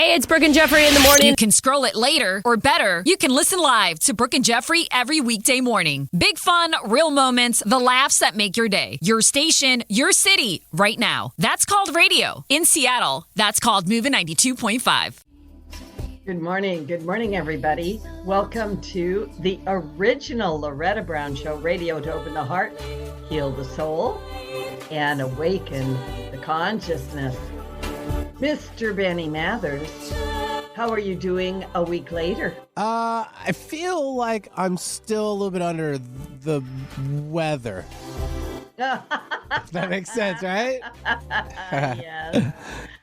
Hey, it's Brooke and Jeffrey in the morning. You can scroll it later, or better, you can listen live to Brooke and Jeffrey every weekday morning. Big fun, real moments, the laughs that make your day. Your station, your city, right now. That's called radio. In Seattle, that's called Moving 92.5. Good morning. Good morning, everybody. Welcome to the original Loretta Brown Show, radio to open the heart, heal the soul, and awaken the consciousness. Mr. Benny Mathers, how are you doing a week later? I feel like I'm still a little bit under the weather. If that makes sense, right? Yes.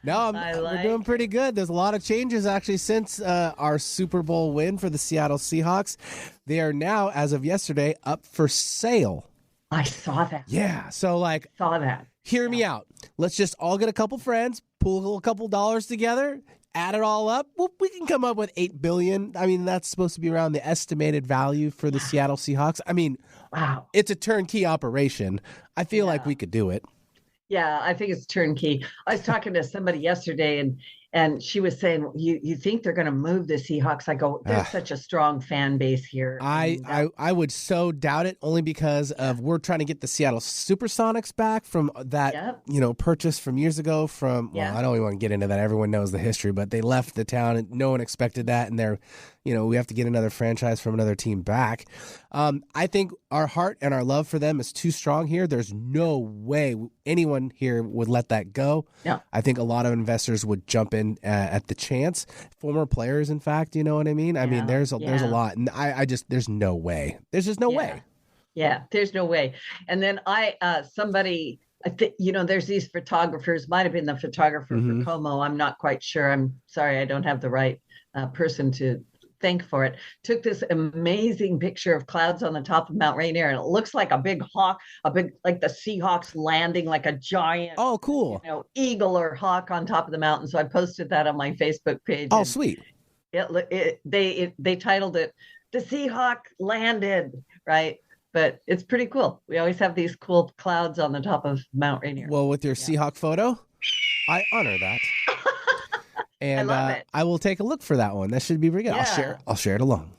No, we're doing pretty good. There's a lot of changes actually since our Super Bowl win for the Seattle Seahawks. They are now, as of yesterday, up for sale. I saw that. Yeah, so Saw that. Hear me out. Let's just all get a couple friends, pool a couple dollars together, add it all up. Well, we can come up with $8 billion. I mean, that's supposed to be around the estimated value for the Seattle Seahawks. I mean, wow, it's a turnkey operation. I feel like we could do it. Yeah, I think it's turnkey. I was talking to somebody yesterday, and she was saying, "You think they're going to move the Seahawks?" I go, "There's such a strong fan base here." I would so doubt it, only because of we're trying to get the Seattle Supersonics back from that purchase from years ago. I don't even want to get into that. Everyone knows the history, but they left the town and no one expected that, and we have to get another franchise from another team back. I think our heart and our love for them is too strong here. There's no way anyone here would let that go. Yeah. I think a lot of investors would jump in at the chance. Former players, in fact, you know what I mean? I mean, there's a lot. And there's no way. There's just no way. Yeah, there's no way. And then there's these photographers, might have been the photographer for Como. I'm not quite sure. I'm sorry, I don't have the right person to thank for it. Took this amazing picture of clouds on the top of Mount Rainier, and it looks like a big hawk, like the Seahawks landing like a giant, cool, eagle or hawk on top of the mountain. So I posted that on my Facebook page. Oh, sweet. They titled it "The Seahawk Landed," right? But it's pretty cool. We always have these cool clouds on the top of Mount Rainier. Well, with your Seahawk photo, I honor that. And I love it. I will take a look for that one. That should be pretty good. Yeah. I'll share it along.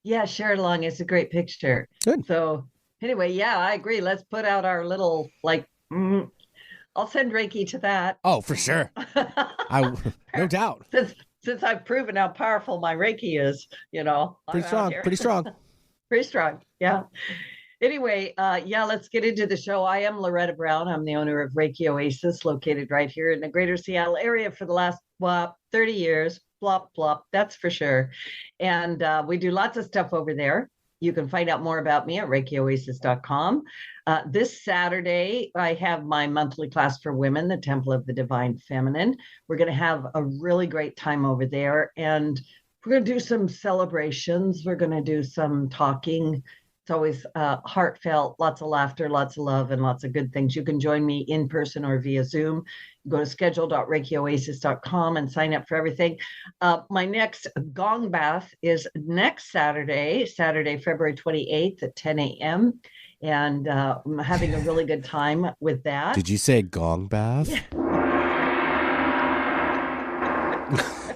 Yeah, share it along. It's a great picture. Good. So anyway, I agree. Let's put out our little I'll send Reiki to that. Oh, for sure. No doubt. Since I've proven how powerful my Reiki is, Pretty strong. Pretty strong. Yeah. Anyway, let's get into the show. I am Loretta Brown. I'm the owner of Reiki Oasis, located right here in the greater Seattle area for the last 30 years. Blop, blop, that's for sure. And we do lots of stuff over there. You can find out more about me at ReikiOasis.com. This Saturday, I have my monthly class for women, the Temple of the Divine Feminine. We're going to have a really great time over there. And we're going to do some celebrations. We're going to do some talking. It's always heartfelt, lots of laughter, lots of love, and lots of good things. You can join me in person or via Zoom. Go to schedule.reikioasis.com and sign up for everything. My next gong bath is next Saturday, February 28th at 10 a.m. And I'm having a really good time with that. Did you say gong bath? Yeah.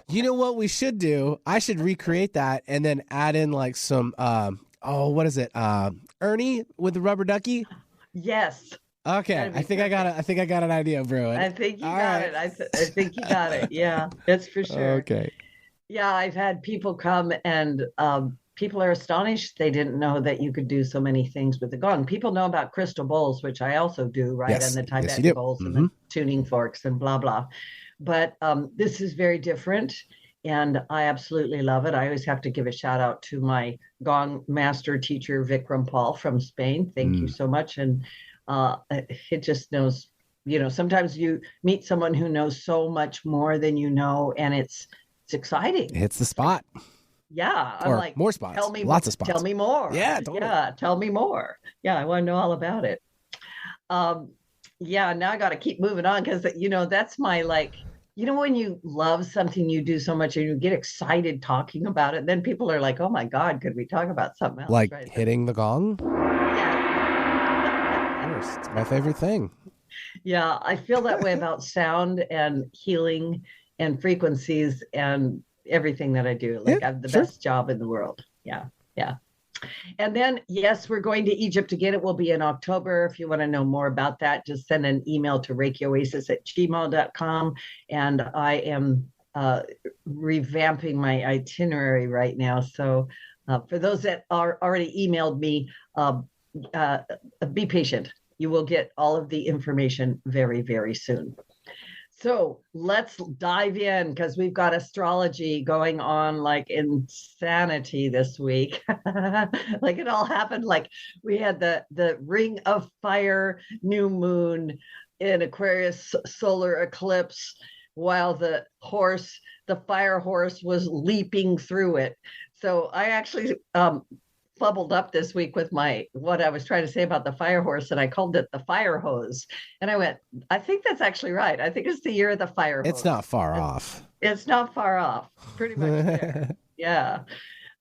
You know what we should do? I should recreate that and then add in like some... what is it? Ernie with the rubber ducky? Yes. Okay. I think I got an idea, bro. I think you got it. I think you got it. Yeah, that's for sure. Okay. Yeah, I've had people come and people are astonished. They didn't know that you could do so many things with the gong. People know about crystal bowls, which I also do, right? Yes. And the Tibetan bowls and the tuning forks and blah, blah. But this is very different. And I absolutely love it. I always have to give a shout out to my gong master teacher, Vikram Paul from Spain. Thank you so much. And it just knows, sometimes you meet someone who knows so much more than you know, and it's exciting. It hits the spot. Yeah. I'm like, more spots. Lots of spots. Tell me more. Yeah, totally. Yeah, tell me more. Yeah, I want to know all about it. Now I got to keep moving on because, that's my when you love something, you do so much and you get excited talking about it, then people are like, oh my God, could we talk about something else? Like hitting the gong? Yeah. Of course, it's my favorite thing. Yeah, I feel that way about sound and healing and frequencies and everything that I do. Like I have the best job in the world. Yeah. Yeah. And then, yes, we're going to Egypt again. It will be in October. If you want to know more about that, just send an email to ReikiOasis@gmail.com. And I am revamping my itinerary right now. So for those that are already emailed me, be patient. You will get all of the information very, very soon. So let's dive in, because we've got astrology going on like insanity this week. Like it all happened. Like we had the ring of fire new moon in Aquarius solar eclipse, while the fire horse was leaping through it. So I actually bubbled up this week with what I was trying to say about the fire horse, and I called it the fire hose. And I went, I think that's actually right. I think it's the year of the fire hose. It's not far off. It's not far off. Pretty much there. Yeah.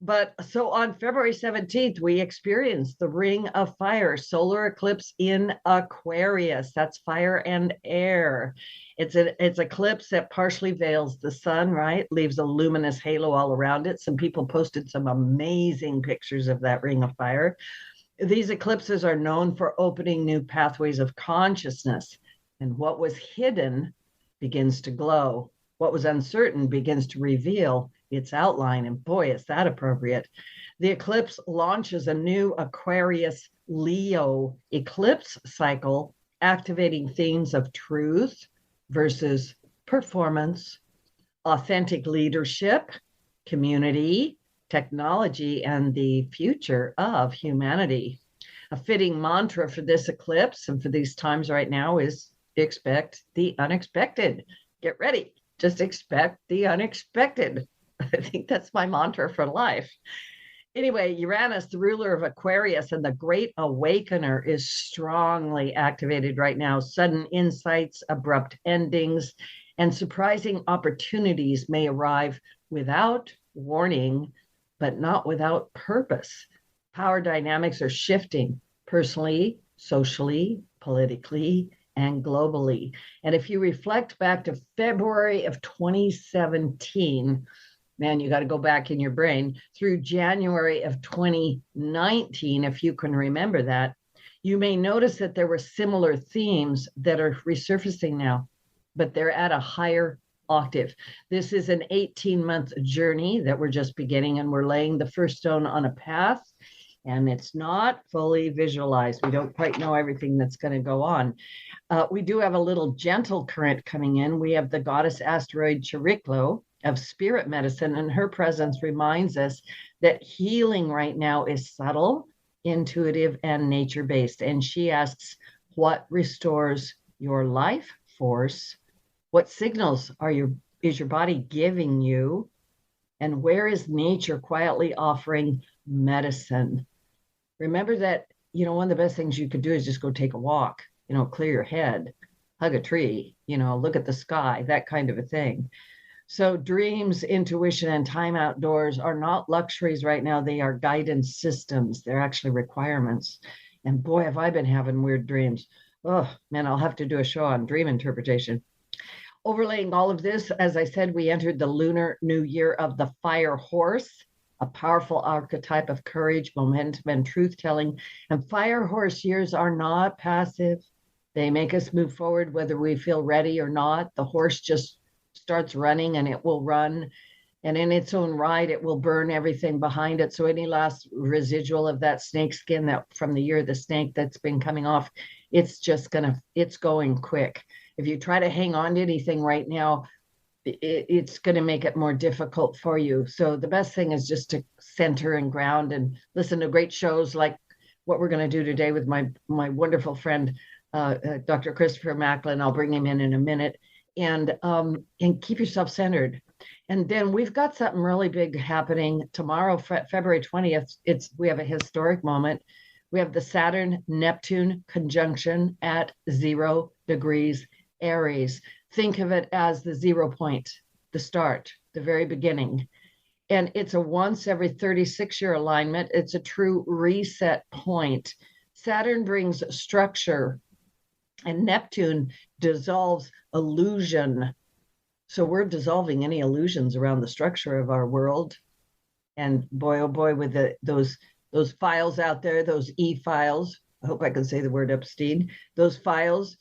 But so on February 17th, we experienced the ring of fire solar eclipse in Aquarius. That's fire and air. It's eclipse that partially veils the sun, right? Leaves a luminous halo all around it. Some people posted some amazing pictures of that ring of fire. These eclipses are known for opening new pathways of consciousness. And what was hidden begins to glow. What was uncertain begins to reveal its outline. And boy, is that appropriate. The eclipse launches a new Aquarius Leo eclipse cycle, activating themes of truth versus performance, authentic leadership, community, technology, and the future of humanity. A fitting mantra for this eclipse and for these times right now is expect the unexpected. Get ready. Just expect the unexpected. I think that's my mantra for life. Anyway, Uranus, the ruler of Aquarius and the great awakener, is strongly activated right now. Sudden insights, abrupt endings, and surprising opportunities may arrive without warning, but not without purpose. Power dynamics are shifting personally, socially, politically, and globally. And if you reflect back to February of 2017, man, you got to go back in your brain, through January of 2019, if you can remember that, you may notice that there were similar themes that are resurfacing now, but they're at a higher octave. This is an 18-month journey that we're just beginning, and we're laying the first stone on a path, and it's not fully visualized. We don't quite know everything that's going to go on. We do have a little gentle current coming in. We have the goddess asteroid Chariklo of spirit medicine, and her presence reminds us that healing right now is subtle, intuitive, and nature-based. And she asks, what restores your life force? What signals is your body giving you? And where is nature quietly offering medicine? Remember that, one of the best things you could do is just go take a walk, clear your head, hug a tree, look at the sky, that kind of a thing. So dreams, intuition, and time outdoors are not luxuries right now. They are guidance systems. They're actually requirements. And boy, have I been having weird dreams. Oh, man, I'll have to do a show on dream interpretation. Overlaying all of this, as I said, we entered the lunar new year of the fire horse, a powerful archetype of courage, momentum, and truth-telling. And fire horse years are not passive. They make us move forward whether we feel ready or not. The horse just starts running, and it will run, and in its own right it will burn everything behind it. So any last residual of that snake skin that from the year of the snake that's been coming off, it's going quick. If you try to hang on to anything right now, it's going to make it more difficult for you. So the best thing is just to center and ground and listen to great shows like what we're going to do today with my wonderful friend Dr. Christopher Macklin. I'll bring him in a minute. And keep yourself centered. And then we've got something really big happening tomorrow, February 20th. We have a historic moment. We have the Saturn-Neptune conjunction at 0 degrees Aries. Think of it as the 0 point, the start, the very beginning. And it's a once every 36-year alignment. It's a true reset point. Saturn brings structure, and Neptune dissolves illusion. So we're dissolving any illusions around the structure of our world. And boy, oh boy, with those files out there, those e-files. I hope I can say the word Epstein. Those files.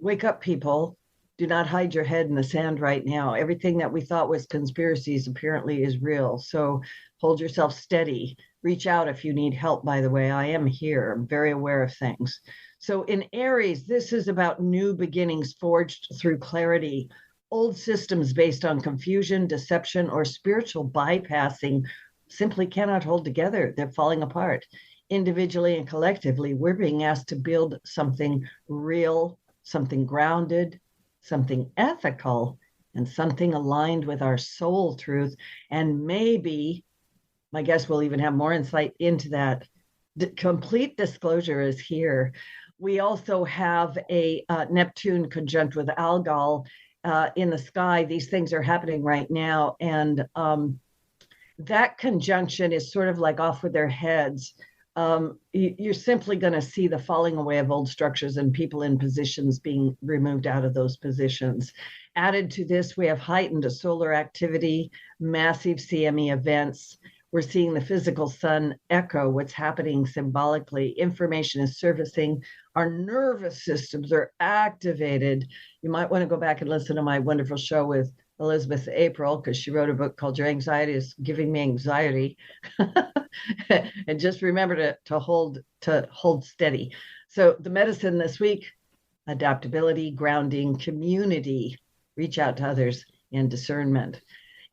Wake up, people. Do not hide your head in the sand right now. Everything that we thought was conspiracies apparently is real. So hold yourself steady. Reach out if you need help, by the way. I am here. I'm very aware of things. So in Aries, this is about new beginnings forged through clarity. Old systems based on confusion, deception, or spiritual bypassing simply cannot hold together. They're falling apart. Individually and collectively, we're being asked to build something real, something grounded, something ethical, and something aligned with our soul truth. And maybe, my guess we'll even have more insight into that. The complete disclosure is here. We also have a Neptune conjunct with Algol in the sky. These things are happening right now. And that conjunction is sort of like off with their heads. You're simply going to see the falling away of old structures and people in positions being removed out of those positions. Added to this, we have heightened solar activity, massive CME events. We're seeing the physical sun echo what's happening symbolically. Information is surfacing. Our nervous systems are activated. You might want to go back and listen to my wonderful show with Elizabeth April, because she wrote a book called Your Anxiety is Giving Me Anxiety. And just remember to hold steady. So the medicine this week, adaptability, grounding, community, reach out to others, and discernment.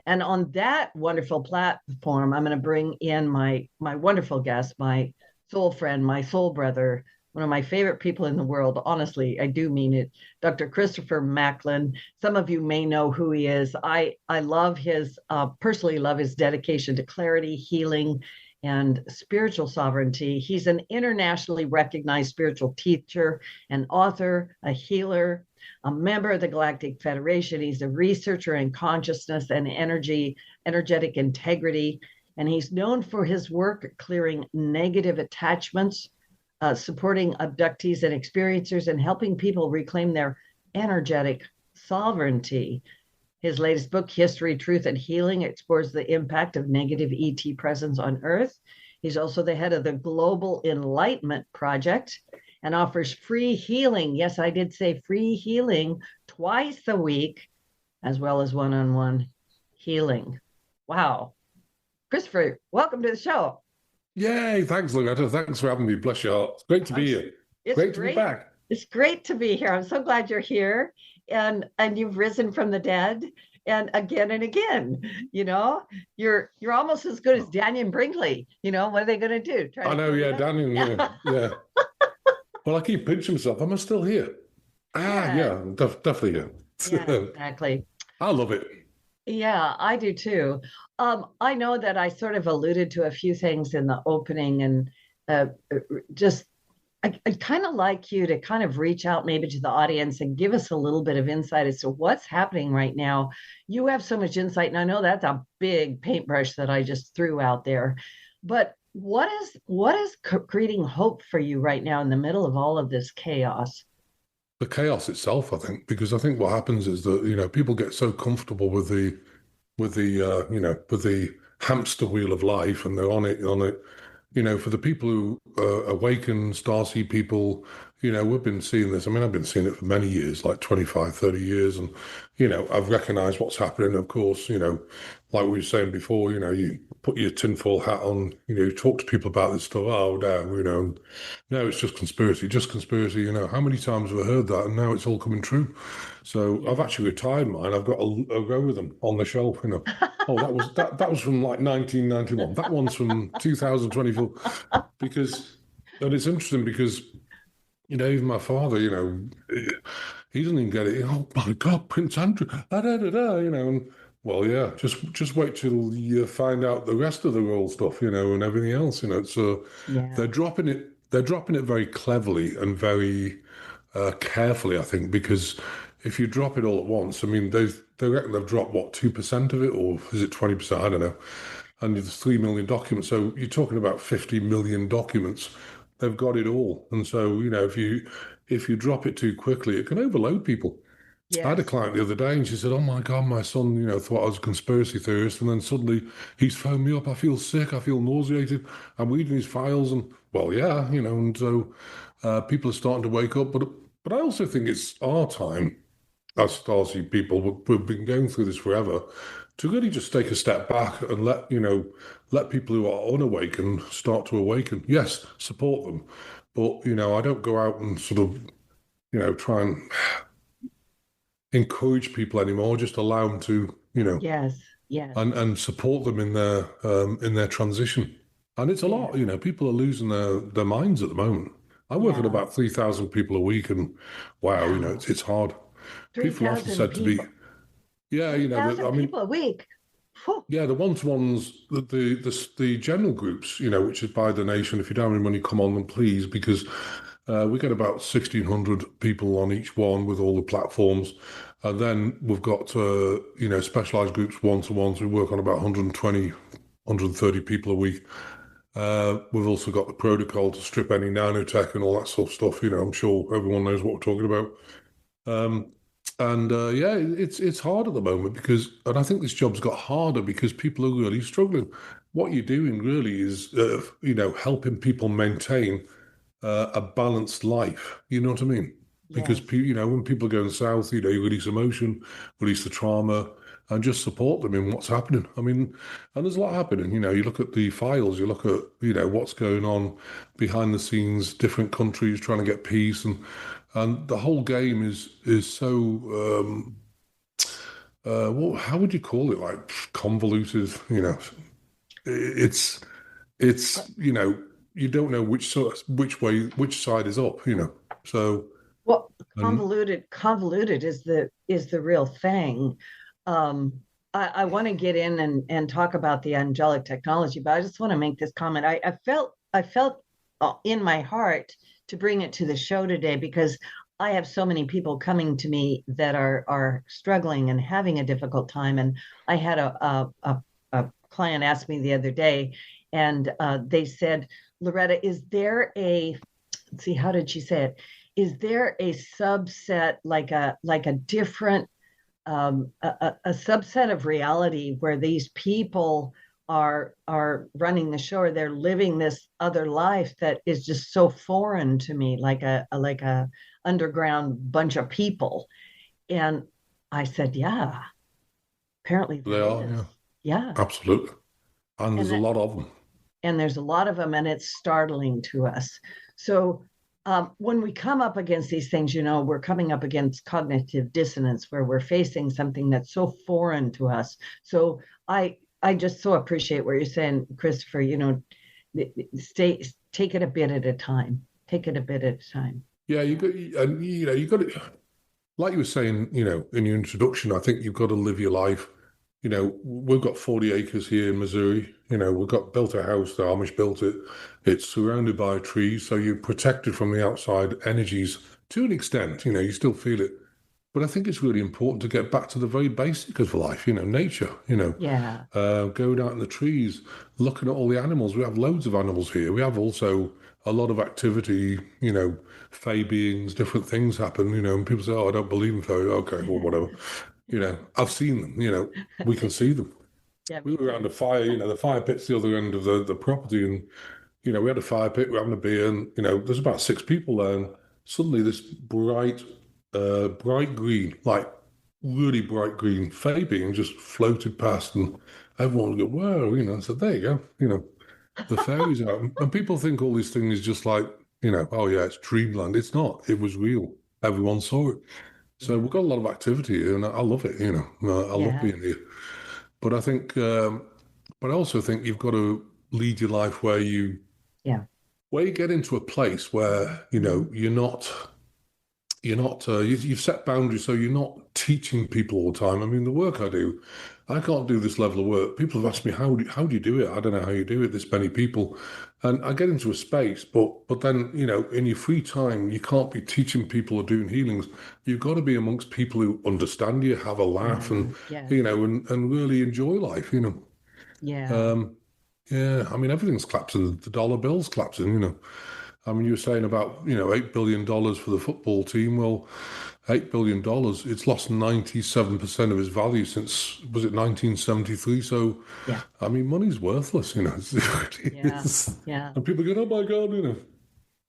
And on that wonderful platform, I'm going to bring in my wonderful guest, my soul friend, my soul brother, one of my favorite people in the world. Honestly, I do mean it. Dr. Christopher Macklin. Some of you may know who he is. I love his, personally love his dedication to clarity, healing, and spiritual sovereignty. He's an internationally recognized spiritual teacher, an author, a healer, a member of the Galactic Federation. He's a researcher in consciousness and energetic integrity. And he's known for his work clearing negative attachments, supporting abductees and experiencers, and helping people reclaim their energetic sovereignty. His latest book, History, Truth, and Healing, explores the impact of negative ET presence on Earth. He's also the head of the Global Enlightenment Project and offers free healing. Yes, I did say free healing twice a week, as well as one-on-one healing. Wow. Christopher, welcome to the show. Yay, thanks, Loretta. Thanks for having me. Bless your heart. It's great to be here. It's great to be back. It's great to be here. I'm so glad you're here. And you've risen from the dead. And again, you know, you're almost as good as Daniel Brinkley. You know, what are they going to do? I know, yeah, Daniel, yeah. Well, I keep pinching myself. Am I still here? Definitely here. Yeah, exactly. I love it. Yeah, I do too. I know that I sort of alluded to a few things in the opening, and I'd kind of like you to kind of reach out maybe to the audience and give us a little bit of insight as to what's happening right now. You have so much insight, and I know that's a big paintbrush that I just threw out there. But what is creating hope for you right now in the middle of all of this chaos? The chaos itself, I think, because I think what happens is that, you know, people get so comfortable with the hamster wheel of life, and they're on it. You know, for the people who awaken, starseed people, you know, we've been seeing this. I mean, I've been seeing it for many years, like 25, 30 years. And, you know, I've recognized what's happening. Of course, you know, like we were saying before, you know, you put your tinfoil hat on, you know, you talk to people about this stuff. Oh, no, you know, no, it's just conspiracy. You know, how many times have I heard that? And now it's all coming true. So I've actually retired mine. I've got a row of them on the shelf, you know. Oh, that was from like 1991. That one's from 2024. Because, and it's interesting because, you know, even my father, you know, he doesn't even get it. Oh my God, Prince Andrew, you know. And, well, yeah, just wait till you find out the rest of the royal stuff, you know, and everything else, you know. So they're dropping it very cleverly and very carefully, I think, because if you drop it all at once, I mean, they reckon they've dropped, what, 2% of it, or is it 20%? I don't know. And there's 3 million documents. So you're talking about 50 million documents. They've got it all. And so, you know, if you drop it too quickly, it can overload people. I had a Yes. client the other day and she said, "Oh my God, my son, thought I was a conspiracy theorist. And then suddenly he's phoned me up. I feel sick. I feel nauseated. I'm reading his files." And well, yeah, and so people are starting to wake up. But I also think it's our time as Starseed people, we've been going through this forever, to really just take a step back and let people who are unawakened start to awaken. Yes, support them. But, I don't go out and sort of, try and encourage people anymore. Just allow them to, Yes. Yes. and support them in their transition. And it's a lot. Yeah. People are losing their minds at the moment. I work with Yeah. about 3,000 people a week, and wow, Wow. it's hard. People are often 3,000 said to be, people. yeah, I 3,000 mean, people a week. Whew. yeah, the one-to-ones, the general groups, which is by donation. If you don't have any money, come on them, please, because we get about 1,600 people on each one with all the platforms. And then we've got, specialized groups, one-to-ones. We work on about 120, 130 people a week. We've also got the protocol to strip any nanotech and all that sort of stuff. I'm sure everyone knows what we're talking about. Um, and yeah, it's hard at the moment and I think this job's got harder because people are really struggling. What you're doing really is, helping people maintain a balanced life. You know what I mean? Because Yes. when people are going south, you release emotion, release the trauma, and just support them in what's happening. I mean, and there's a lot happening. You look at the files, you look at what's going on behind the scenes, different countries trying to get peace, and the whole game is so how would you call it? Like convoluted. It's you don't know which side is up. So Well, and convoluted is the real thing. Um, I want to get in and talk about the angelic technology, but I just want to make this comment. I felt in my heart to bring it to the show today because I have so many people coming to me that are struggling and having a difficult time. And I had a client ask me the other day, and they said, Loretta, is there let's see, how did she say it? Is there a subset, like a different a subset of reality where these people are running the show, or they're living this other life that is just so foreign to me, like a underground bunch of people? And I said, yeah, apparently they there are, is. yeah, Yeah. absolutely. And there's a And lot of them. there's a lot of them, and it's startling to us. So when we come up against these things, we're coming up against cognitive dissonance, where we're facing something that's so foreign to us. So I just so appreciate what you're saying, Christopher. Take it a bit at a time. Take it a bit at a time. Yeah, you got to, like you were saying, in your introduction. I think you've got to live your life. We've got 40 acres here in Missouri. We've got built a house. The Amish built it. It's surrounded by trees, so you're protected from the outside energies to an extent. You still feel it. But I think it's really important to get back to the very basics of life, nature, Yeah. going out in the trees, looking at all the animals. We have loads of animals here. We have also a lot of activity, fey beings, different things happen, and people say, "Oh, I don't believe in fey." Okay, well, whatever. I've seen them, we can see them. Yeah, We me were around too. the fire, the fire pit's the other end of the property, and we had a fire pit, we're having a beer, and there's about 6 people there, and suddenly this bright green, like really bright green fey being just floated past, and everyone would go, "Whoa," I said, "There you go," the fairies are out, and people think all these things is just like, oh yeah, it's dreamland. It's not. It was real. Everyone saw it. So Yeah. we've got a lot of activity here, and I love it. I love Yeah. being here. But I think, but I also think you've got to lead your life Yeah. where you get into a place where Mhm. you've set boundaries, so you're not teaching people all the time. I mean, the work I do, I can't do this level of work. People have asked me, how do you do it? I don't know how you do it, this many people. And I get into a space, but then, in your free time, you can't be teaching people or doing healings. You've got to be amongst people who understand you, have a laugh, Yeah. and, Yes. and really enjoy life. Yeah. Um, yeah, I mean, everything's collapsing. The dollar bill's collapsing. I mean, you were saying about, $8 billion for the football team. Well, $8 billion, it's lost 97% of its value since, was it 1973? So, Yeah. I mean, money's worthless, It's, Yeah. Yeah. and people go, oh my God.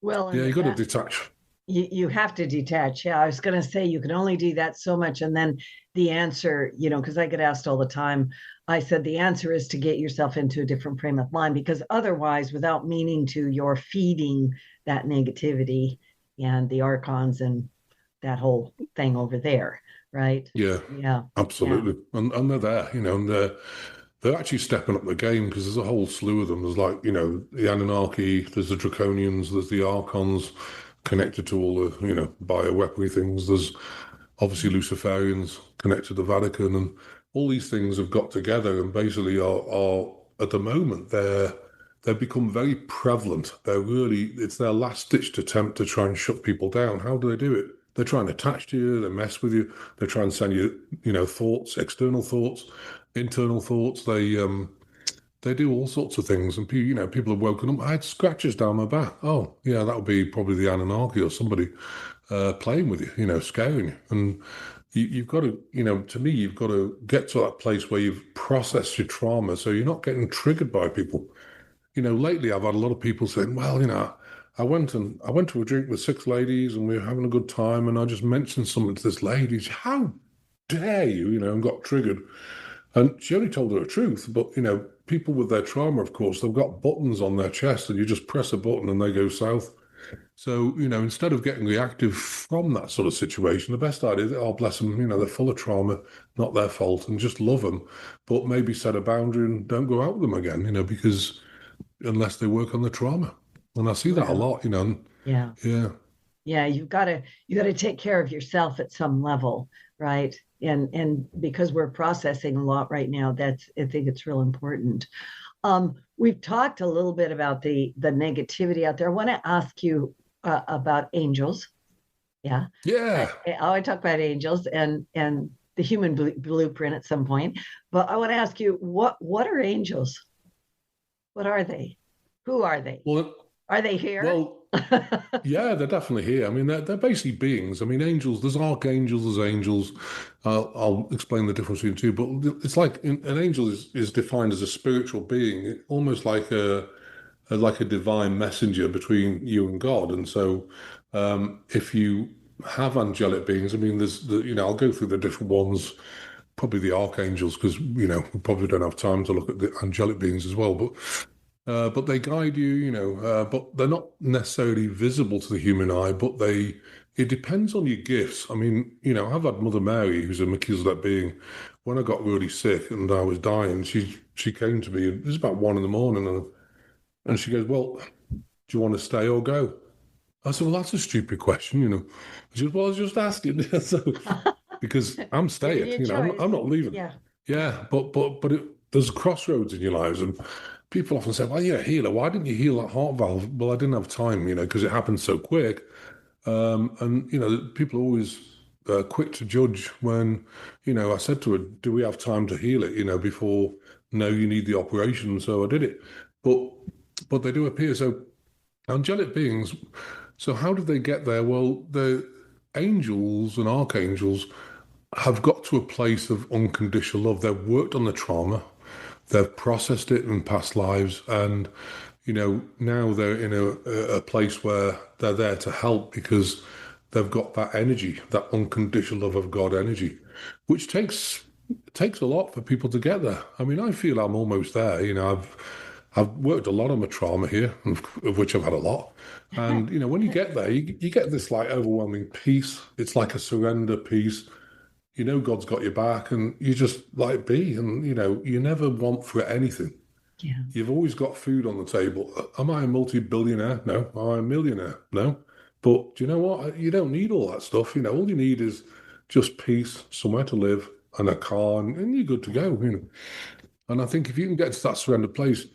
Well, Yeah, and you got to detach. you have to detach. Yeah, I was going to say you can only do that so much. And then the answer, because I get asked all the time, I said the answer is to get yourself into a different frame of mind, because otherwise, without meaning to, you're feeding that negativity and the archons and that whole thing over there, right? Yeah, Yeah. Yeah. absolutely. And they're there, and they're actually stepping up the game because there's a whole slew of them. There's like, the Anunnaki, there's the Draconians, there's the Archons connected to all the, bioweaponry things. There's obviously Luciferians connected to the Vatican, and all these things have got together and basically are at the moment they've become very prevalent. It's their last ditched attempt to try and shut people down. How do they do it? They try and attach to you, they mess with you, they try and send you, thoughts, external thoughts, internal thoughts. They do all sorts of things, and people have woken up. I had scratches down my back. Oh, yeah, that would be probably the Anunnaki or somebody playing with you, scaring you. And you've got to, to me, you've got to get to that place where you've processed your trauma, so you're not getting triggered by people. Lately I've had a lot of people saying, well, I went to a drink with 6 ladies and we were having a good time, and I just mentioned something to this lady. How dare you, and got triggered. And she only told her the truth, but people with their trauma, of course, they've got buttons on their chest, and you just press a button and they go south. So, instead of getting reactive from that sort of situation, the best idea is, oh, bless them, they're full of trauma, not their fault, and just love them, but maybe set a boundary and don't go out with them again, because unless they work on the trauma. And I see that a lot, Yeah. Yeah. Yeah, you got to take care of yourself at some level, right? And because we're processing a lot right now, I think it's real important. We've talked a little bit about the negativity out there. I want to ask you about angels. Yeah. Yeah. I talk about angels and the human blueprint at some point, but I want to ask you, what are angels? What are they? Who are they? Well, Are they here? Well, yeah, they're definitely here. I mean, they're basically beings. I mean, angels, there's archangels, there's angels. I'll explain the difference between two, but it's like an angel is defined as a spiritual being, almost like a divine messenger between you and God. And so if you have angelic beings, I mean, I'll go through the different ones, probably the archangels, because, we probably don't have time to look at the angelic beings as well. But they guide you, but they're not necessarily visible to the human eye, but it depends on your gifts. I mean, I've had Mother Mary, who's a Melchizedek being. When I got really sick and I was dying, she came to me, it was about 1 a.m, and she goes, well, do you want to stay or go? I said, well, that's a stupid question. She goes, well, I was just asking. So, because I'm staying, I'm not leaving. Yeah. Yeah, but there's crossroads in your lives, and people often say, well, you're a healer. Why didn't you heal that heart valve? Well, I didn't have time, because it happened so quick. And, people are always quick to judge when, I said to her, do we have time to heal it, before, no, you need the operation. So I did it. But they do appear. So angelic beings, so how did they get there? Well, the angels and archangels have got to a place of unconditional love. They've worked on the trauma. They've processed it in past lives, and now they're in a place where they're there to help because they've got that energy, that unconditional love of God energy, which takes a lot for people to get there. I mean, I feel I'm almost there. I've worked a lot on my trauma here, of which I've had a lot. And when you get there, you get this like overwhelming peace. It's like a surrender peace. God's got your back, and you just like be, and you never want for anything. Yeah. You've always got food on the table. Am I a multi-billionaire? No. Am I a millionaire? No. But do you know what? You don't need all that stuff. All you need is just peace, somewhere to live, and a car, and you're good to go. And I think if you can get to that surrender place,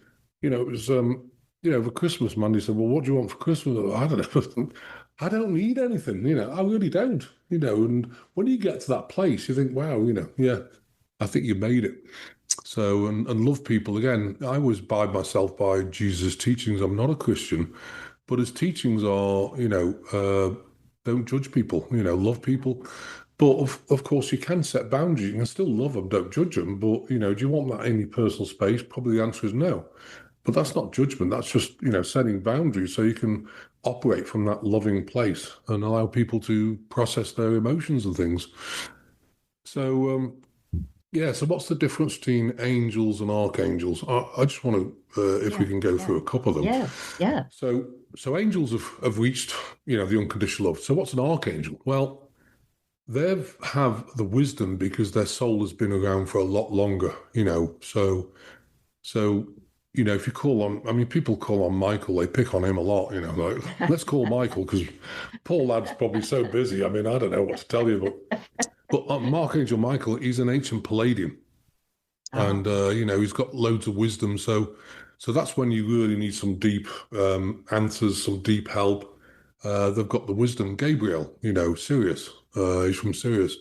it was for Christmas, Mandy said, well, what do you want for Christmas? I don't know. I don't need anything, I really don't, and when you get to that place, you think, wow, yeah, I think you made it. So, and love people. Again, I always abide myself by Jesus' teachings. I'm not a Christian, But his teachings are, don't judge people, love people. But of course, you can set boundaries. You can still love them, don't judge them. But, do you want that in your personal space? Probably the answer is no. But that's not judgment. That's just, setting boundaries so you can operate from that loving place and allow people to process their emotions and things. So, so what's the difference between angels and archangels? I just want to, if we can go through a couple of them. Yeah. So angels have reached, the unconditional love. So what's an archangel? Well, they have the wisdom because their soul has been around for a lot longer, So, if you call on, people call on Michael, they pick on him a lot, like, let's call Michael because poor lad's probably so busy. I don't know what to tell you, but Archangel Michael, he's an ancient Palladian. And, he's got loads of wisdom. So that's when you really need some deep answers, some deep help. They've got the wisdom. Gabriel, Sirius, he's from Sirius.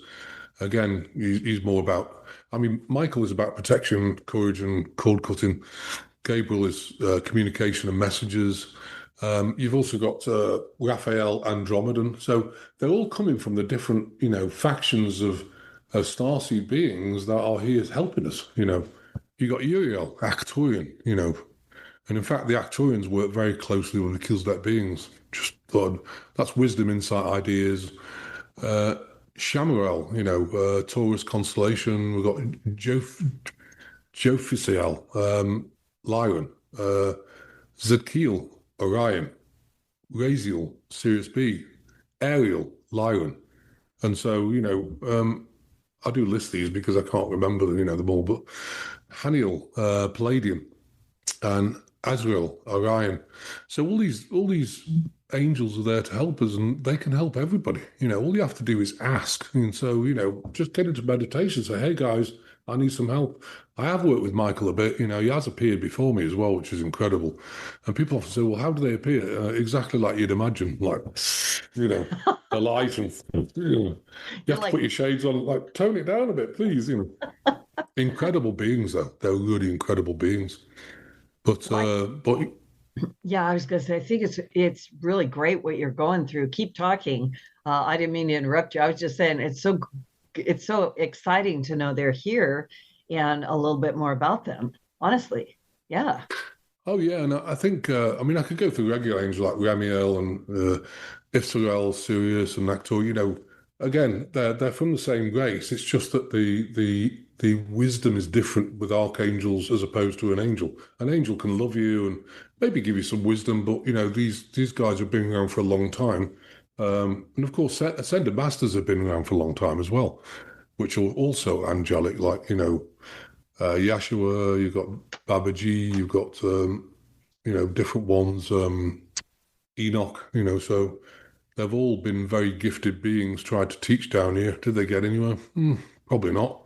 Again, he's more about, Michael is about protection, courage, and cord cutting. Gabriel is communication and messages. You've also got Raphael, Andromedan. So they're all coming from the different, factions of starseed beings that are here helping us. You got Uriel, Arcturian, and in fact, the Arcturians work very closely with the Kildare beings. Just thought that's wisdom, insight, ideas. Shamael, Taurus constellation. We've got Jophiel, Lyran, Zadkiel, Orion, Raziel, Sirius B, Ariel, Lyran. And so, I do list these because I can't remember, them all, but Haniel, Palladium, and Azrael, Orion. So all these angels are there to help us, and they can help everybody. All you have to do is ask. And so, just get into meditation, say, hey guys, I need some help. I have worked with Michael a bit. He has appeared before me as well, which is incredible. And people often say, well, how do they appear? Exactly like you'd imagine, like, the light, and you have to put your shades on, like, tone it down a bit, please. Incredible beings, though. They're really incredible beings. But yeah, I was going to say, I think it's really great what you're going through. Keep talking. I didn't mean to interrupt you. I was just saying it's so exciting to know they're here and a little bit more about them. Honestly, yeah. Oh yeah, and I think I could go through regular angels like Ramiel and Ithrael, Sirius, and Actor. Again, they're from the same race. It's just that the wisdom is different with archangels as opposed to an angel. An angel can love you and maybe give you some wisdom, but these guys have been around for a long time. And of course, Ascended Masters have been around for a long time as well, which are also angelic, like, Yeshua, you've got Babaji, you've got, different ones, Enoch, so they've all been very gifted beings, tried to teach down here. Did they get anywhere? Probably not.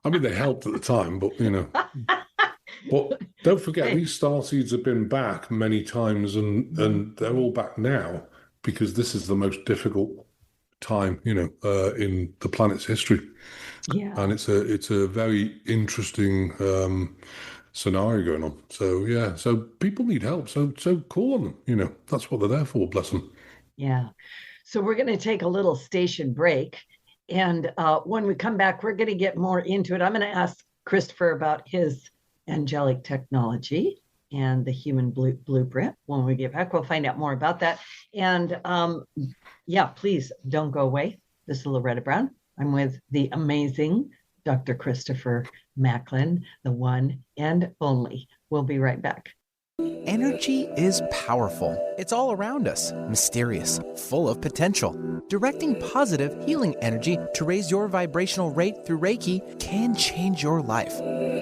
They helped at the time, but, But don't forget, these starseeds have been back many times, and they're all back now, because this is the most difficult time, in the planet's history. Yeah. And it's a very interesting scenario going on. So yeah, so people need help. So call on them. That's what they're there for. Bless them. Yeah. So we're going to take a little station break, and when we come back, we're going to get more into it. I'm going to ask Christopher about his angelic technology and the human blueprint. When we get back, we'll find out more about that. And please don't go away. This is Loretta Brown. I'm with the amazing Dr. Christopher Macklin, the one and only. We'll be right back. Energy is powerful. It's all around us, mysterious, full of potential. Directing positive, healing energy to raise your vibrational rate through Reiki can change your life.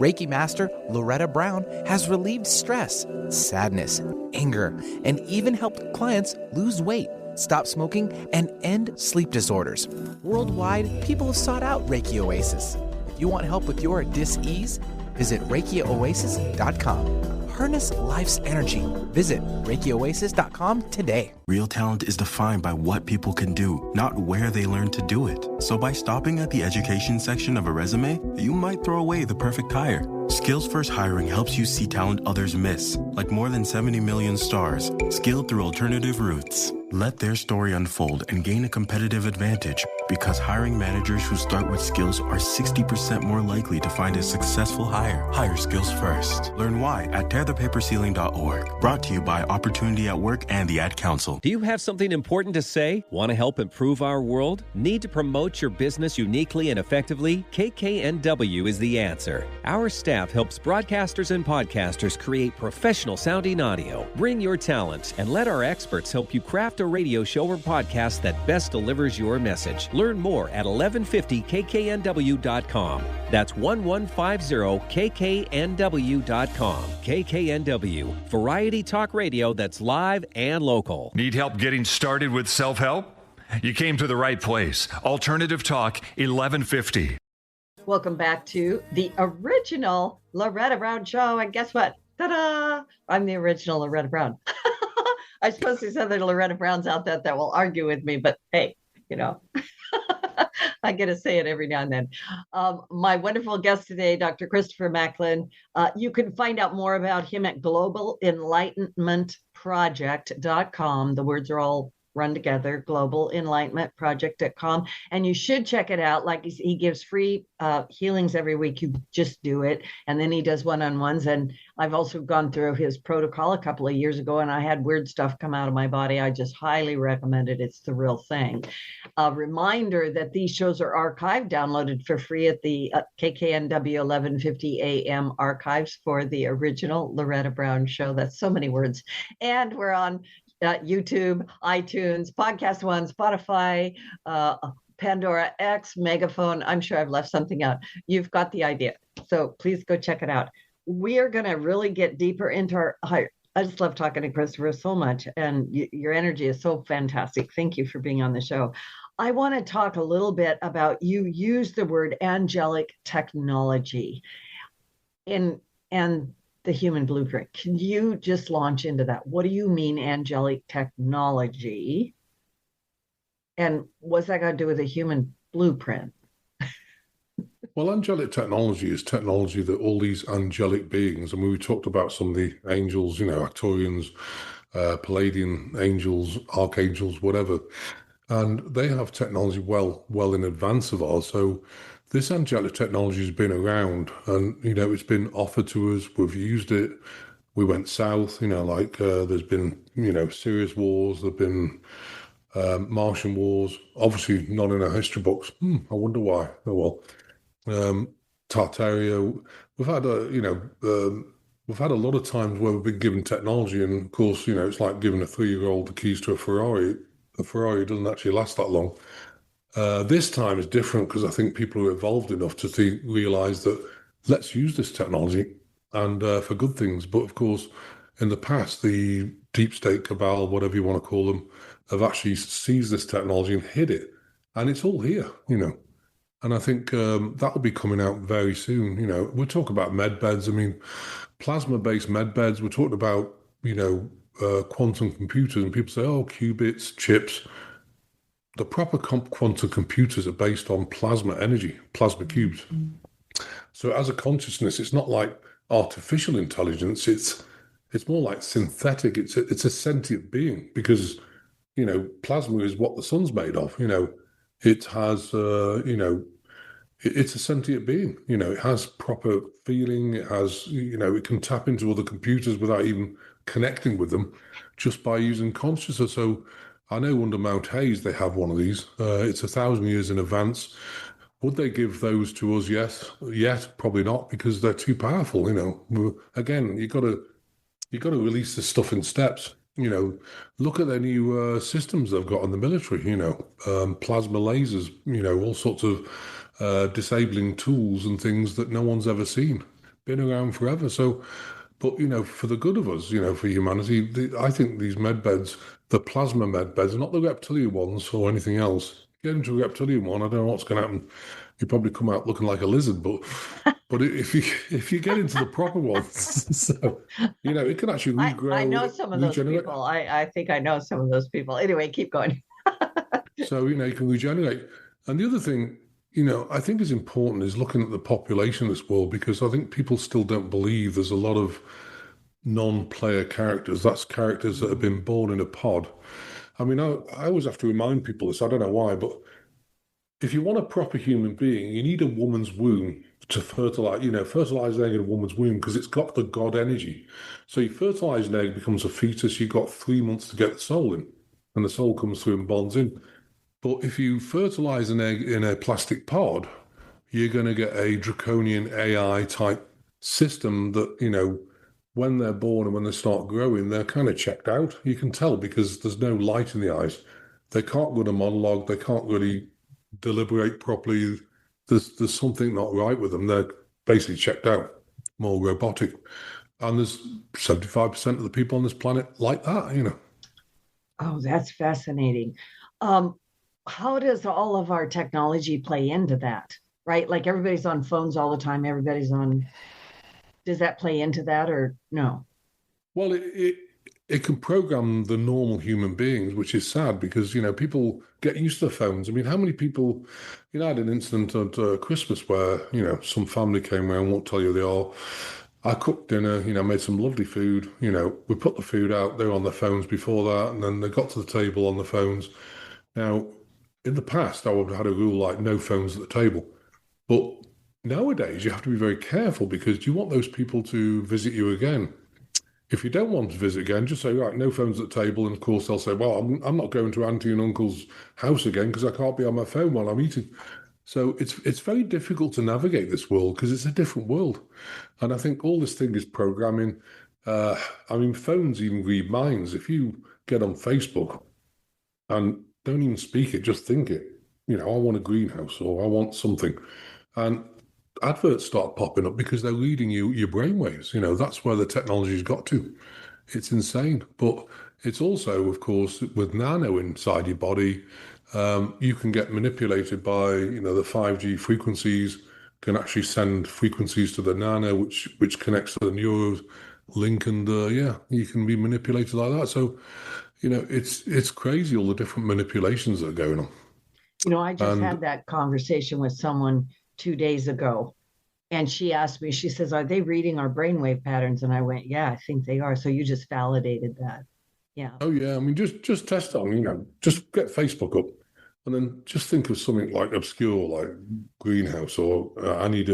Reiki Master Loretta Brown has relieved stress, sadness, anger, and even helped clients lose weight, stop smoking, and end sleep disorders. Worldwide, people have sought out Reiki Oasis. If you want help with your dis-ease, visit ReikiOasis.com. Harness life's energy. Visit ReikiOasis.com today. Real talent is defined by what people can do, not where they learn to do it. So by stopping at the education section of a resume, you might throw away the perfect hire. Skills First Hiring helps you see talent others miss, like more than 70 million stars, skilled through alternative routes. Let their story unfold and gain a competitive advantage, because hiring managers who start with skills are 60% more likely to find a successful hire. Hire skills first. Learn why at tearthepaperceiling.org. Brought to you by Opportunity at Work and the Ad Council. Do you have something important to say? Want to help improve our world? Need to promote your business uniquely and effectively? KKNW is the answer. Our staff helps broadcasters and podcasters create professional sounding audio. Bring your talent and let our experts help you craft a radio show or podcast that best delivers your message. Learn more at 1150kknw.com. That's 1150kknw.com. KKNW, variety talk radio that's live and local. Need help getting started with self-help? You came to the right place. Alternative Talk 1150. Welcome back to the original Loretta Brown Show. And guess what? Ta-da! I'm the original Loretta Brown. I suppose there's other Loretta Browns out there that will argue with me, but hey, I get to say it every now and then. My wonderful guest today, Dr. Christopher Macklin. You can find out more about him at Global Enlightenment Project.com. The words are all run together, Global Enlightenment Project.com. And you should check it out. Like he gives free healings every week. You just do it. And then he does one-on-ones. And I've also gone through his protocol a couple of years ago, and I had weird stuff come out of my body. I just highly recommend it. It's the real thing. A reminder that these shows are archived, downloaded for free at the KKNW 1150 AM archives for the original Loretta Brown Show. That's so many words. And we're on YouTube, iTunes, Podcast One, Spotify, Pandora X, Megaphone. I'm sure I've left something out. You've got the idea. So please go check it out. We are going to really get deeper into our I just love talking to Christopher so much, and your energy is so fantastic. Thank you for being on the show. I want to talk a little bit about, you use the word angelic technology and the human blueprint. Can you just launch into that? What do you mean angelic technology? And what's that got to do with a human blueprint? Well, angelic technology is technology that all these angelic beings, and we talked about some of the angels, Arcturians, Palladian angels, archangels, whatever, and they have technology well in advance of ours. So this angelic technology has been around, and it's been offered to us. We've used it. We went south. There's been serious wars. There've been Martian wars. Obviously, not in our history books. I wonder why. Oh well. Tartaria. We've had we've had a lot of times where we've been given technology, and of course, it's like giving a 3-year-old the keys to a Ferrari. A Ferrari doesn't actually last that long. This time is different because I think people are evolved enough to realize that let's use this technology and for good things. But of course, in the past, the deep state cabal, whatever you want to call them, have actually seized this technology and hid it. And it's all here, And I think that will be coming out very soon. We're talking about med beds. I mean, plasma-based med beds. We're talking about, quantum computers, and people say, oh, qubits, chips. The proper quantum computers are based on plasma energy, plasma cubes. So as a consciousness, it's not like artificial intelligence. It's more like synthetic. It's a sentient being, because, plasma is what the sun's made of. It has, it's a sentient being. It has proper feeling. It has, it can tap into other computers without even connecting with them, just by using consciousness. So I know under Mount Hayes, they have one of these. It's 1,000 years in advance. Would they give those to us yet? Probably not, because they're too powerful. Again, you got to release this stuff in steps. Look at their new systems they've got in the military. Plasma lasers. All sorts of disabling tools and things that no one's ever seen. Been around forever. So, but for the good of us, for humanity, I think these med beds, the plasma med beds, not the reptilian ones or anything else. Get into a reptilian one, I don't know what's going to happen. You probably come out looking like a lizard, but if you get into the proper ones, so, it can actually regrow. I know some of those people. I think I know some of those people. Anyway, keep going. So you can regenerate. And the other thing, I think is important is looking at the population of this world, because I think people still don't believe there's a lot of non-player characters. That's characters that have been born in a pod. I mean, I always have to remind people this, I don't know why, but if you want a proper human being, you need a woman's womb to fertilize, fertilize an egg in a woman's womb, because it's got the God energy. So you fertilize an egg, becomes a fetus, you've got 3 months to get the soul in, and the soul comes through and bonds in. But if you fertilize an egg in a plastic pod, you're going to get a draconian AI type system that, when they're born and when they start growing, they're kind of checked out. You can tell because there's no light in the eyes. They can't go to monologue. They can't really deliberate properly. There's something not right with them. They're basically checked out, more robotic. And there's 75% of the people on this planet like that. Oh, that's fascinating. How does all of our technology play into that? Right? Like everybody's on phones all the time. Does that play into that or no? Well, it can program the normal human beings, which is sad because, people get used to the phones. I mean, how many people, I had an incident at Christmas where, some family came around, won't tell you they are. I cooked dinner, made some lovely food, we put the food out, they were on their phones before that, and then they got to the table on the phones. Now, in the past, I would have had a rule like no phones at the table. But nowadays, you have to be very careful because you want those people to visit you again. If you don't want to visit again, just say, right, no phones at the table. And of course, they'll say, well, I'm not going to auntie and uncle's house again because I can't be on my phone while I'm eating. So it's very difficult to navigate this world because it's a different world. And I think all this thing is programming. Phones even read minds. If you get on Facebook and don't even speak it, just think it. I want a greenhouse or I want something. And adverts start popping up because they're reading your brainwaves. That's where the technology's got to. It's insane. But it's also, of course, with nano inside your body, you can get manipulated by, the 5G frequencies, can actually send frequencies to the nano, which connects to the neuro link. And you can be manipulated like that. So, it's crazy, all the different manipulations that are going on. I just had that conversation with someone 2 days ago, and she asked me, she says, are they reading our brainwave patterns? And I went, yeah, I think they are. So you just validated that. Yeah. Oh, yeah. I mean, just test on, just get Facebook up and then just think of something like obscure, like greenhouse, or I need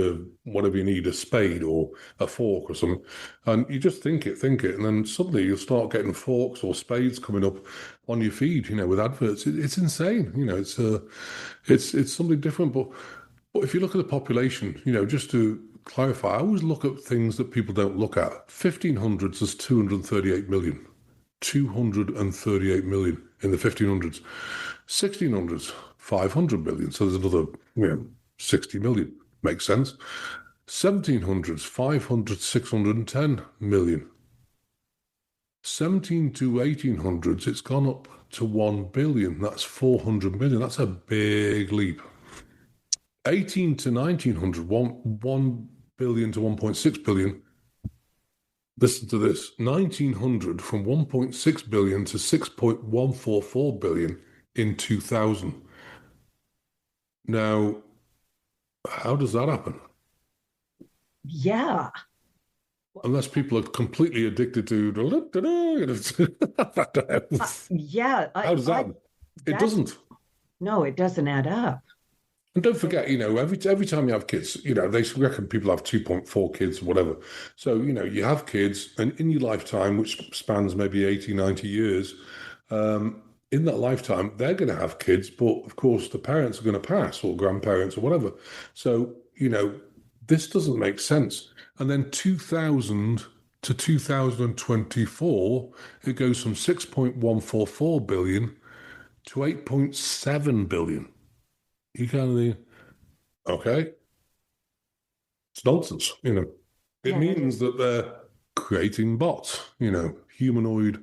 whatever you need, a spade or a fork or something. And you just think it. And then suddenly you'll start getting forks or spades coming up on your feed, with adverts. It's insane. It's something different. But if you look at the population, just to clarify, I always look at things that people don't look at. 1500s, there's 238 million. 238 million in the 1500s. 1600s, 500 million. So there's another, 60 million. Makes sense. 1700s, 500, 610 million. 17 to 1800s, it's gone up to 1 billion. That's 400 million. That's a big leap. 18 to 1900, 1 billion to 1.6 billion. Listen to this. 1900 from 1.6 billion to 6.144 billion in 2000. Now, how does that happen? Yeah. Unless people are completely addicted to yeah. How does that? It doesn't. No, it doesn't add up. And don't forget, every time you have kids, they reckon people have 2.4 kids or whatever. So, you have kids, and in your lifetime, which spans maybe 80, 90 years, in that lifetime, they're going to have kids, but of course the parents are going to pass, or grandparents or whatever. So, this doesn't make sense. And then 2000 to 2024, it goes from 6.144 billion to 8.7 billion. You kind of think, okay, it's nonsense. It means that they're creating bots, humanoid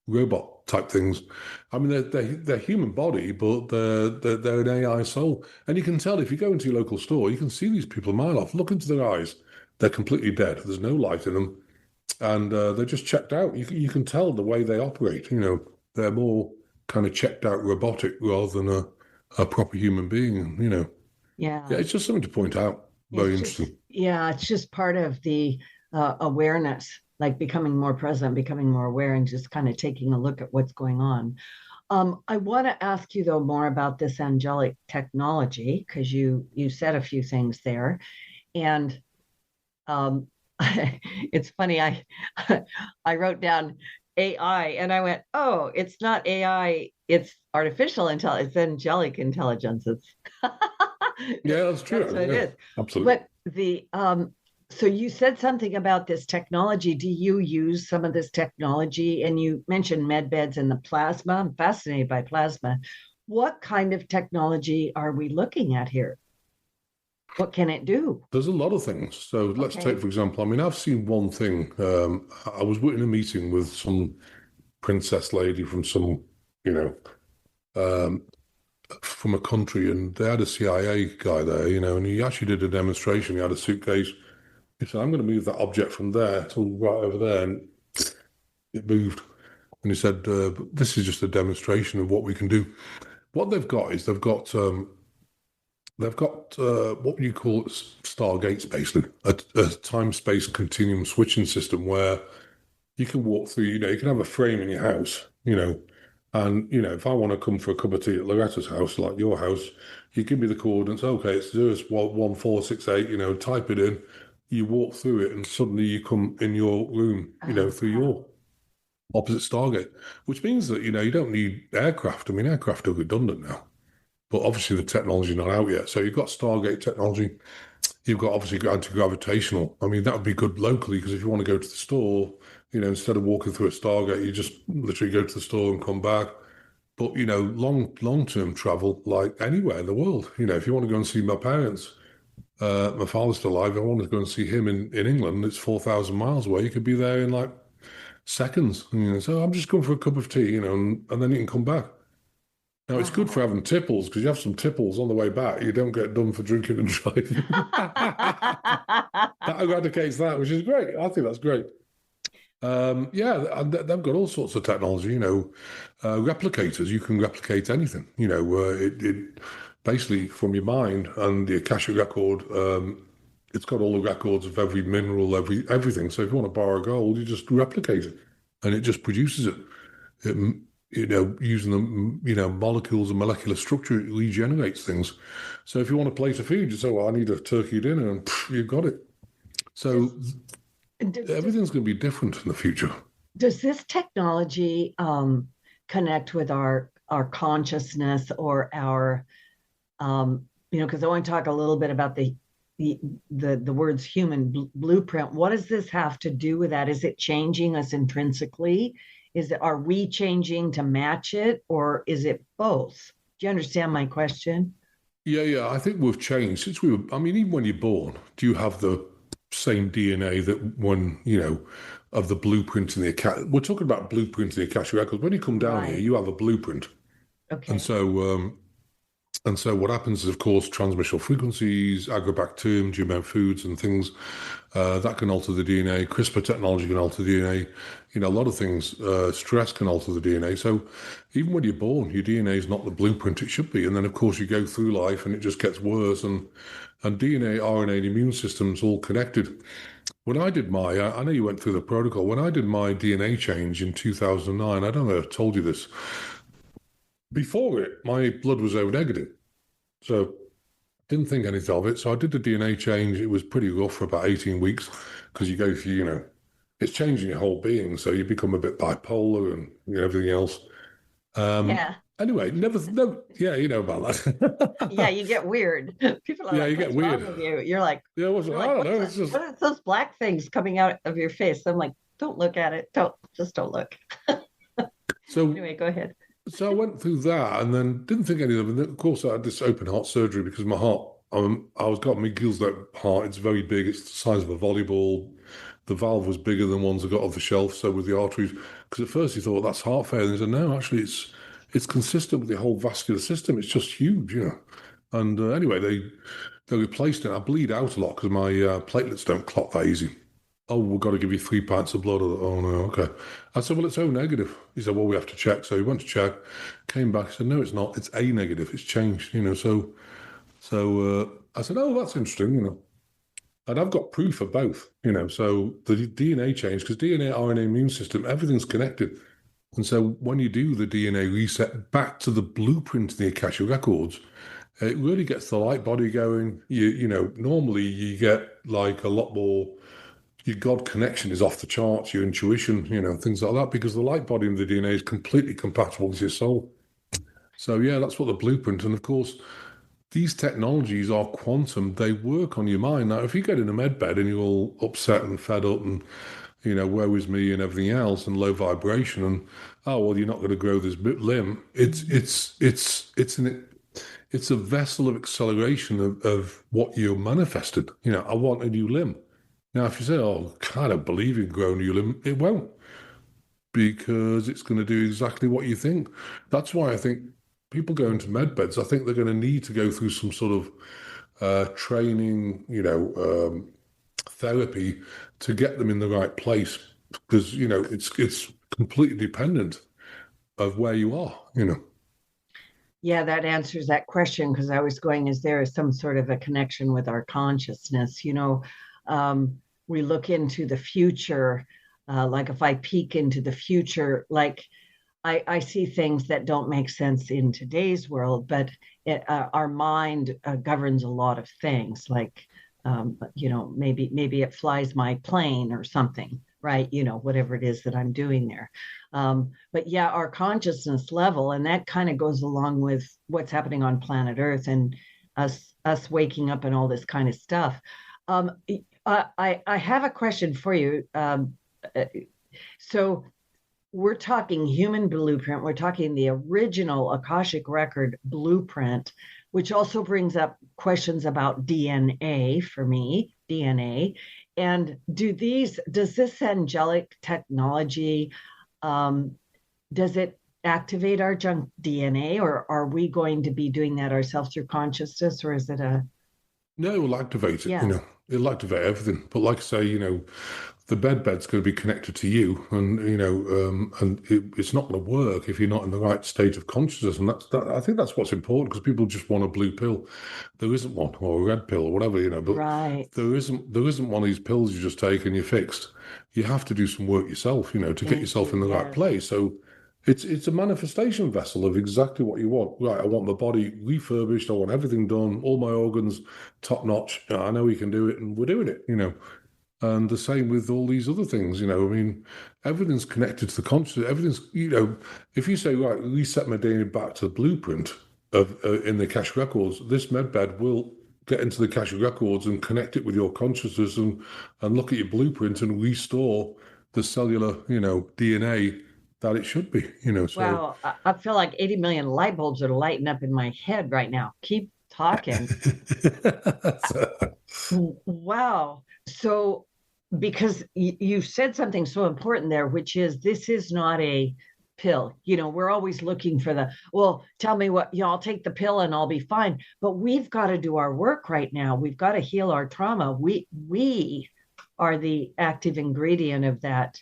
robot type things. I mean, they're human body, but they're an AI soul. And you can tell if you go into your local store, you can see these people a mile off. Look into their eyes; they're completely dead. There's no light in them, and they're just checked out. You can tell the way they operate. They're more kind of checked out, robotic, rather than a proper human being. Yeah. Yeah, it's just something to point out. Very interesting. It's just part of the awareness, like becoming more present, becoming more aware, and just kind of taking a look at what's going on. I want to ask you though more about this angelic technology, because you said a few things there, and it's funny. I wrote down AI, and I went, oh, it's not AI, it's artificial intelligence, it's angelic intelligence. It's Yeah, that's true. That's what it is. Absolutely. But so you said something about this technology. Do you use some of this technology? And you mentioned med beds and the plasma. I'm fascinated by plasma. What kind of technology are we looking at here? What can it do? There's a lot of things. So let's take, for example, I mean, I've seen one thing. I was in a meeting with some princess lady from some, from a country, and they had a CIA guy there, and he actually did a demonstration. He had a suitcase. He said, I'm going to move that object from there to right over there. And it moved. And he said, this is just a demonstration of what we can do. What they've got is they've got what you call Stargates, basically, a time-space continuum switching system where you can walk through, you can have a frame in your house, and, if I want to come for a cup of tea at Loretta's house, like your house, you give me the coordinates, okay, it's 01468, type it in, you walk through it, and suddenly you come in your room, through your opposite Stargate, which means that, you don't need aircraft. I mean, aircraft are redundant now. But obviously the technology's not out yet. So you've got Stargate technology. You've got obviously anti-gravitational. I mean, that would be good locally, because if you want to go to the store, instead of walking through a Stargate, you just literally go to the store and come back. But, long-term travel, like anywhere in the world, if you want to go and see my parents, my father's still alive, I want to go and see him in England, it's 4,000 miles away. You could be there in like seconds. So I'm just going for a cup of tea, and then you can come back. Now, it's good for having tipples, because you have some tipples on the way back. You don't get done for drinking and driving. That eradicates that, which is great. I think that's great. And they've got all sorts of technology, replicators. You can replicate anything, it basically from your mind, and the Akashic record, it's got all the records of every mineral, everything. So if you want to borrow gold, you just replicate it, and it just produces it. Using the, molecules and molecular structure, it regenerates things. So if you want a plate of food, you say, well, I need a turkey dinner, and you've got it. So everything's going to be different in the future. Does this technology connect with our consciousness, or our, because I want to talk a little bit about the words human blueprint. What does this have to do with that? Is it changing us intrinsically? Are we changing to match it, or is it both? Do you understand my question? Yeah. I think we've changed since even when you're born, do you have the same DNA that when, of the blueprint in the Akashic? We're talking about blueprint in the Akashic records. When you come down here, you have a blueprint. Okay. And so what happens is, of course, transmissional frequencies, agrobacterium, GMO foods and things, that can alter the DNA. CRISPR technology can alter the DNA. A lot of things, stress can alter the DNA. So even when you're born, your DNA is not the blueprint it should be. And then, of course, you go through life and it just gets worse. And DNA, RNA, and immune systems all connected. When I did I know you went through the protocol. When I did my DNA change in 2009, I don't know if I told you this. Before it, my blood was O negative. So didn't think anything of it. So I did the DNA change. It was pretty rough for about 18 weeks, because you go through, it's changing your whole being. So you become a bit bipolar and everything else. Anyway, yeah, you know about that. Yeah, you get weird. People are you get weird. With you? You're like, I don't know. It's just... what are those black things coming out of your face? I'm like, don't look at it. Don't look. So anyway, go ahead. So I went through that and then didn't think anything of it. Of course, I had this open heart surgery because my heart, got Gilsdale heart. It's very big. It's the size of a volleyball. The valve was bigger than ones I got off the shelf. So with the arteries, because at first he thought that's heart failure. And he said, no, actually it's consistent with the whole vascular system. It's just huge, And anyway, they replaced it. I bleed out a lot because my platelets don't clot that easy. Oh, we've got to give you 3 pints of blood. Oh, no, okay. I said, well, it's O negative. He said, well, we have to check. So he went to check, came back, said, no, it's not. It's A negative. It's changed, So So I said, oh, that's interesting, And I've got proof of both, So the DNA change, because DNA, RNA, immune system, everything's connected. And so when you do the DNA reset back to the blueprint of the Akasha records, it really gets the light body going. Normally you get like a lot more, your God connection is off the charts, your intuition, things like that, because the light body in the DNA is completely compatible with your soul. So yeah, that's what the blueprint. And of course, these technologies are quantum. They work on your mind. Now, if you get in a med bed and you're all upset and fed up and, woe is me and everything else and low vibration and, oh, well, you're not going to grow this limb. It's a vessel of acceleration of what you manifested. I want a new limb. Now, if you say, oh, I don't believe in growing a new limb, it won't, because it's going to do exactly what you think. That's why I think people go into med beds, I think they're going to need to go through some sort of training, therapy to get them in the right place, because it's completely dependent of where you are. Yeah, that answers that question, because I was going, is there some sort of a connection with our consciousness? We look into the future, like if I peek into the future, like I see things that don't make sense in today's world, but our mind governs a lot of things, like, maybe it flies my plane or something, right? Whatever it is that I'm doing there. But yeah, our consciousness level, and that kind of goes along with what's happening on planet Earth and us waking up and all this kind of stuff. I have a question for you. So we're talking human blueprint. We're talking the original Akashic record blueprint, which also brings up questions about DNA for me, DNA. And does this angelic technology, does it activate our junk DNA, or are we going to be doing that ourselves through consciousness, or is it No, it will activate it, Yeah. It'll activate everything. But like I say, the bed's going to be connected to you, and it's not going to work if you're not in the right state of consciousness. And I think that's what's important, because people just want a blue pill. There isn't one, or a red pill, or whatever, But Right. there isn't one of these pills you just take and you're fixed. You have to do some work yourself, to get yourself in the right place. So it's a manifestation vessel of exactly what you want. Right, I want my body refurbished. I want everything done, all my organs top notch. I know we can do it, and we're doing it. And the same with all these other things, everything's connected to the consciousness. Everything's, if you say, right, reset my DNA back to the blueprint of in the Akashic records, this medbed will get into the Akashic records and connect it with your consciousness and look at your blueprint and restore the cellular, DNA that it should be, So Wow, I feel like 80 million light bulbs are lighting up in my head right now. Keep talking. Wow. So, because you said something so important there, which is this is not a pill. We're always looking for well, tell me what, I'll take the pill and I'll be fine. But we've got to do our work right now. We've got to heal our trauma. We are the active ingredient of that.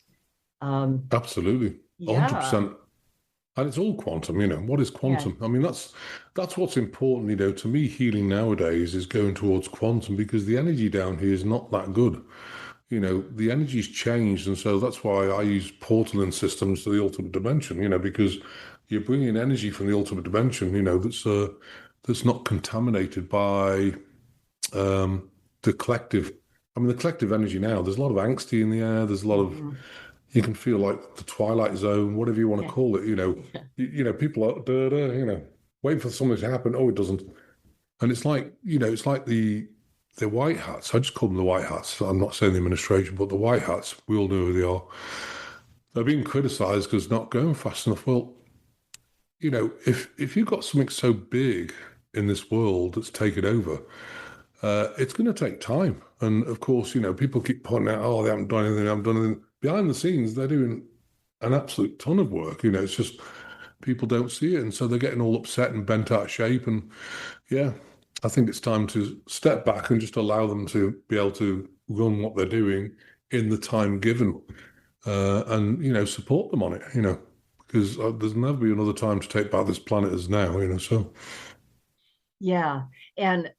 Absolutely. 100%. And it's all quantum, What is quantum? Yeah. I mean, that's what's important, To me, healing nowadays is going towards quantum, because the energy down here is not that good. The energy's changed, and so that's why I use portaling systems to the ultimate dimension, because you're bringing energy from the ultimate dimension, that's not contaminated by the collective. I mean, the collective energy now, there's a lot of angsty in the air. There's a lot of, you can feel like the twilight zone, whatever you want to call it, people are, waiting for something to happen. Oh, it doesn't. And it's like, it's like the white hats. I just call them the white hats. I'm not saying the administration, but the white hats, we all know who they are. They're being criticized because not going fast enough. Well, if you've got something so big in this world that's taken over, it's going to take time. And of course, people keep pointing out, oh, they haven't done anything. Behind the scenes, they're doing an absolute ton of work. It's just people don't see it. And so they're getting all upset and bent out of shape. And yeah, I think it's time to step back and just allow them to be able to run what they're doing in the time given, and support them on it, because there's never be another time to take back this planet as now, so. Yeah. And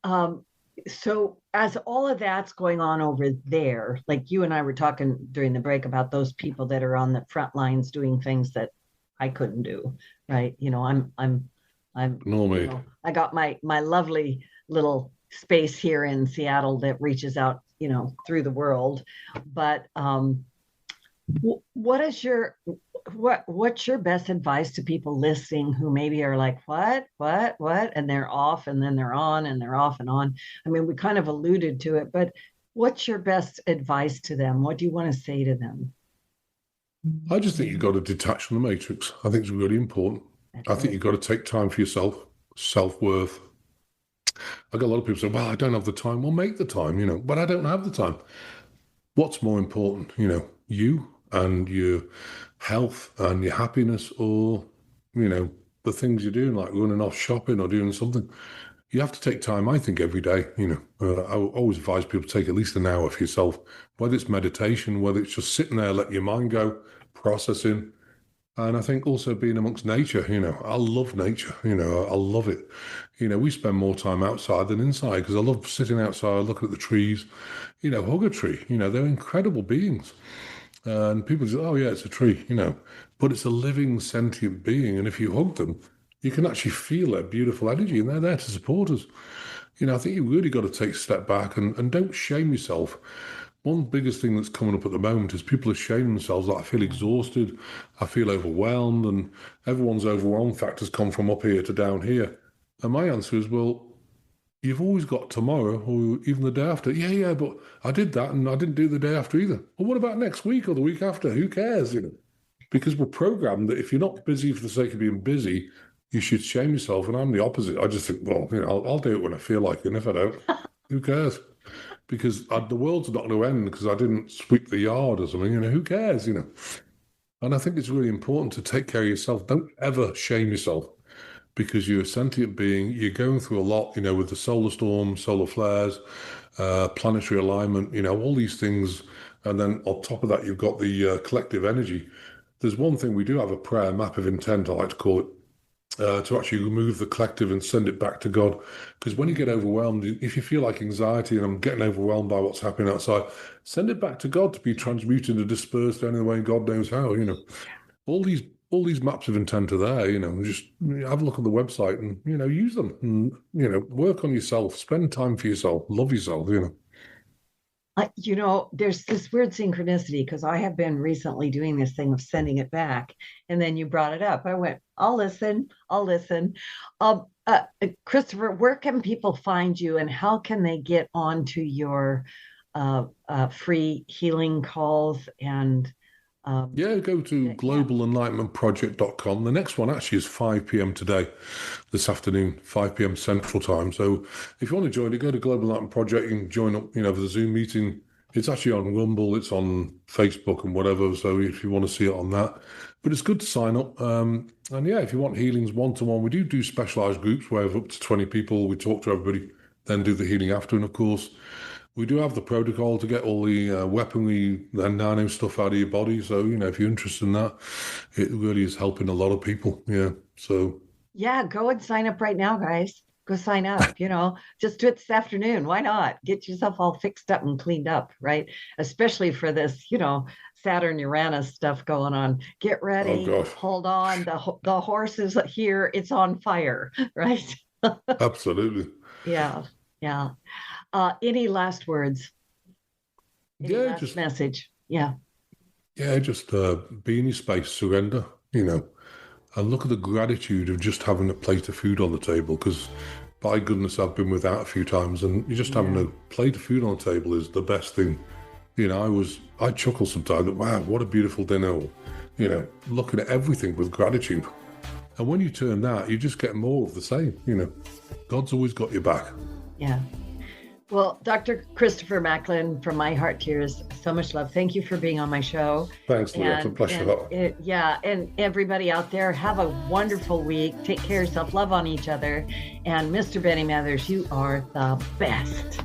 so as all of that's going on over there, like you and I were talking during the break about those people that are on the front lines doing things that I couldn't do, right? Normally, I got my lovely little space here in Seattle that reaches out, through the world. But what's your best advice to people listening who maybe are like, what, and they're off and then they're on and they're off and on? I mean, we kind of alluded to it, but what's your best advice to them? What do you want to say to them? I just think you've got to detach from the matrix. I think it's really important. I think you've got to take time for yourself, self-worth. I got a lot of people say, well, I don't have the time. Well, make the time, but I don't have the time. What's more important, you and your health and your happiness, or, the things you're doing, like running off shopping or doing something? You have to take time, I think, every day. I always advise people to take at least an hour for yourself, whether it's meditation, whether it's just sitting there, let your mind go, processing. And I think also being amongst nature, I love nature, I love it. We spend more time outside than inside because I love sitting outside, looking at the trees, hug a tree, they're incredible beings. And people say, oh yeah, it's a tree, but it's a living sentient being. And if you hug them, you can actually feel that beautiful energy, and they're there to support us. I think you really got to take a step back and don't shame yourself. One biggest thing that's coming up at the moment is people are shaming themselves, like, I feel exhausted, I feel overwhelmed, and everyone's overwhelmed factors come from up here to down here. And my answer is, well, you've always got tomorrow or even the day after. Yeah, but I did that and I didn't do the day after either. Well, what about next week or the week after? Who cares? Because we're programmed that if you're not busy for the sake of being busy, you should shame yourself. And I'm the opposite. I just think, well, I'll do it when I feel like it. And if I don't, who cares? Because the world's not going to end because I didn't sweep the yard or something. Who cares? And I think it's really important to take care of yourself. Don't ever shame yourself, because you're a sentient being. You're going through a lot, with the solar storm, solar flares, planetary alignment, all these things. And then on top of that, you've got the collective energy. There's one thing we do have, a prayer map of intent, I like to call it, to actually remove the collective and send it back to God. Because when you get overwhelmed, if you feel like anxiety and I'm getting overwhelmed by what's happening outside, send it back to God to be transmuted and dispersed any way God knows how. All these maps of intent are there. Just have a look at the website and use them, and work on yourself, spend time for yourself, love yourself. There's this weird synchronicity, because I have been recently doing this thing of sending it back, and then you brought it up. I went, I'll listen. Christopher, where can people find you, and how can they get onto your free healing calls? And go to globalenlightenmentproject.com. The next one actually is 5 p.m. today, this afternoon, 5 p.m. Central Time. So if you want to join it, go to Global Enlightenment Project. You can join up, for the Zoom meeting. It's actually on Rumble, it's on Facebook and whatever. So if you want to see it on that, but it's good to sign up. And if you want healings one-to-one, we do specialized groups where we have up to 20 people. We talk to everybody, then do the healing after. And of course, we do have the protocol to get all the weaponry and nano stuff out of your body. So, if you're interested in that, it really is helping a lot of people. Yeah. So. Yeah, go and sign up right now, guys. Go sign up, just do it this afternoon. Why not? Get yourself all fixed up and cleaned up, right? Especially for this, Saturn Uranus stuff going on. Get ready. Oh, hold on. The horse is here. It's on fire, right? Absolutely. Yeah. Any last words? Just message. Yeah. Yeah, just be in your space, surrender, and look at the gratitude of just having a plate of food on the table. Because by goodness, I've been without a few times, and just having a plate of food on the table is the best thing. I chuckle sometimes that, wow, what a beautiful dinner. Looking at everything with gratitude. And when you turn that, you just get more of the same. God's always got your back. Yeah. Well, Dr. Christopher Macklin, from my heart to yours, so much love. Thank you for being on my show. Thanks, Loretta. It's a pleasure. And everybody out there, have a wonderful week. Take care of yourself. Love on each other. And Mr. Benny Mathers, you are the best.